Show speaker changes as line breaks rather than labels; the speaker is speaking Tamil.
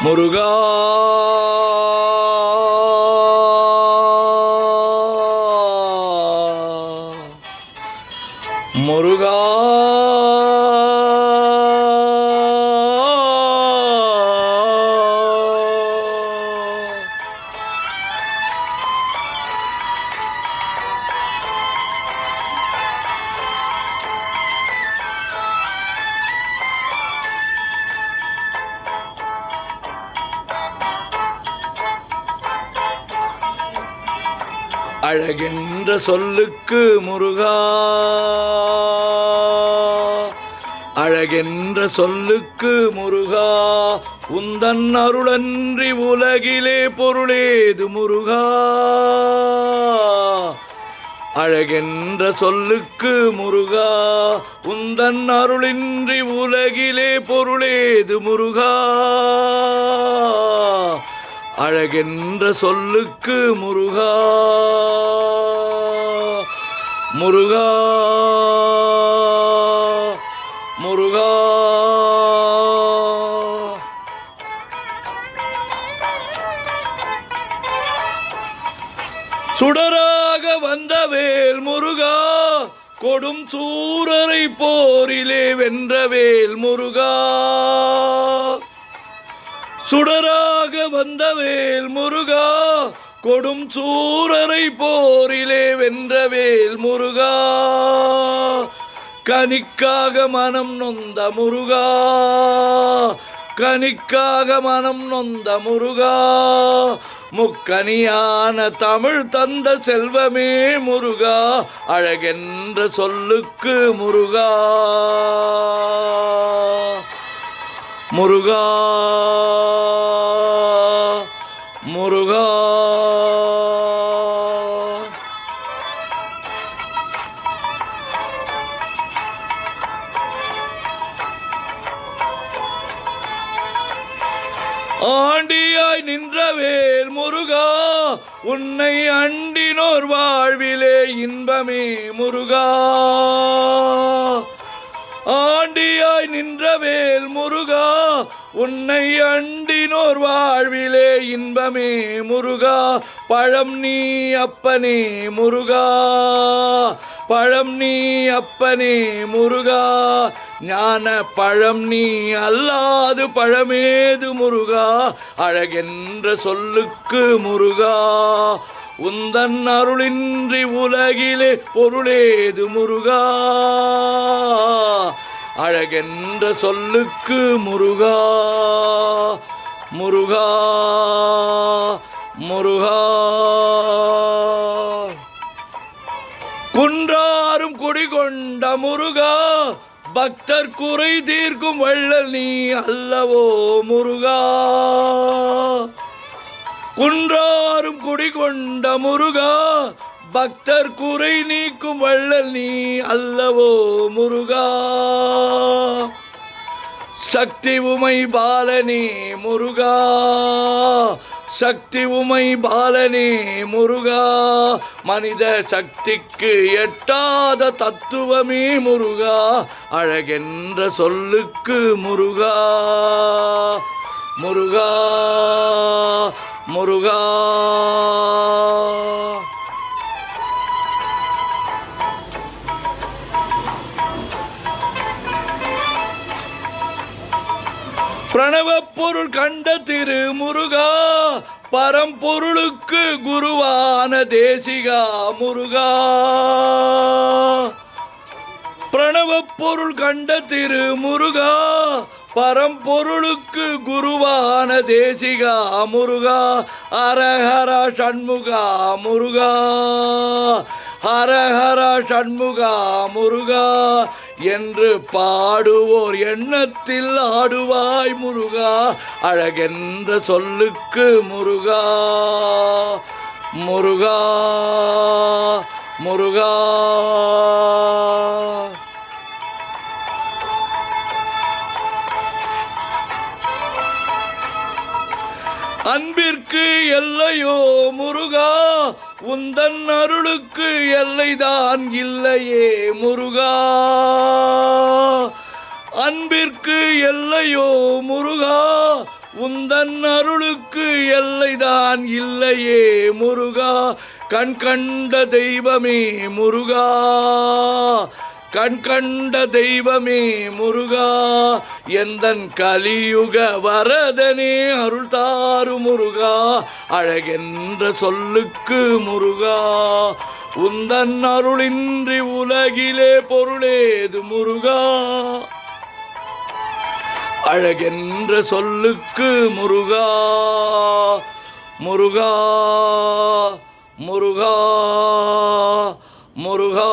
முருகா முருகா அழகென்ற சொல்லுக்கு முருகா, அழகென்ற சொல்லுக்கு முருகா, உந்தன் அருளன்றி உலகிலே பொருளேது முருகா. அழகென்ற சொல்லுக்கு முருகா, உந்தன் அருளின்றி உலகிலே பொருளேது முருகா. அழகென்ற சொல்லுக்கு முருகா, முருகா முருகா. சுடராக வந்த வேல் முருகா, கொடும் சூரரை போரிலே வென்ற வேல் முருகா. சுடராக வந்த வேல் முருகா, கொடும் சூரரை போரிலே வென்ற வேல் முருகா. கனிக்காக மனம் நொந்த முருகா, கனிக்காக மனம் நொந்த முருகா. முக்கனியான தமிழ் தந்த செல்வமே முருகா, அழகென்ற சொல்லுக்கு முருகா, முருகா முருகா. ஆண்டியாய் நின்ற வேல் முருகா, உன்னை அண்டினோர் வாழ்விலே இன்பமே முருகா. ஆண்டியாய் நின்ற வேல் முருகா, உன்னை அண்டினோர் வாழ்விலே இன்பமே முருகா. பழம் நீ அப்பனே முருகா, பழம் நீ அப்பனே முருகா. ஞான பழம் நீ அல்லாது பழமேது முருகா. அழகென்ற சொல்லுக்கு முருகா, உந்தன் அருளின்றி உலகிலே பொருளேது முருகா. அழகென்ற சொல்லுக்கு முருகா, முருகா முருகா. குன்றாரும் குடிகொண்ட முருகா, பக்தர் குறை தீர்க்கும் வள்ளல் நீ அல்லவோ முருகா. குன்றாரும் குடிகொண்ட முருகா, பக்தர் குறை நீக்கும் வள்ளல் நீ அல்லவோ முருகா. சக்தி உமை பாலனே முருகா, சக்தி உமை பாலனே முருகா. மனித சக்திக்கு எட்டாத தத்துவமே முருகா, அழகென்ற சொல்லுக்கு முருகா, முருகா முருகா. பிரணவ பொருள் கண்ட திரு முருகா, பரம்பொருளுக்கு குருவான தேசிகா முருகா. பிரணவ பொருள் கண்ட திரு முருகா, பரம்பொருளுக்கு குருவான தேசிகா முருகா. ஹரஹர சண்முகா முருகா, ஹரஹர சண்முகா முருகா என்று பாடுவோர் எண்ணத்தில் ஆடுவாய் முருகா. அழகென்ற சொல்லுக்கு முருகா, முருகா முருகா. அன்பிற்கு எல்லையோ முருகா, உந்தன் அருளுக்கு எல்லைதான் இல்லையே முருகா. அன்பிற்கு எல்லையோ முருகா, உந்தன் அருளுக்கு எல்லைதான் இல்லையே முருகா. கண் கண்ட தெய்வமே முருகா, கண் கண்ட தெய்வமே முருகா, எந்தன் கலியுக வரதனே அருள் தாரு முருகா. அழகென்ற சொல்லுக்கு முருகா, உந்தன் அருளின்றி உலகிலே பொருளேது முருகா. அழகென்ற சொல்லுக்கு முருகா, முருகா, முருகா, முருகா.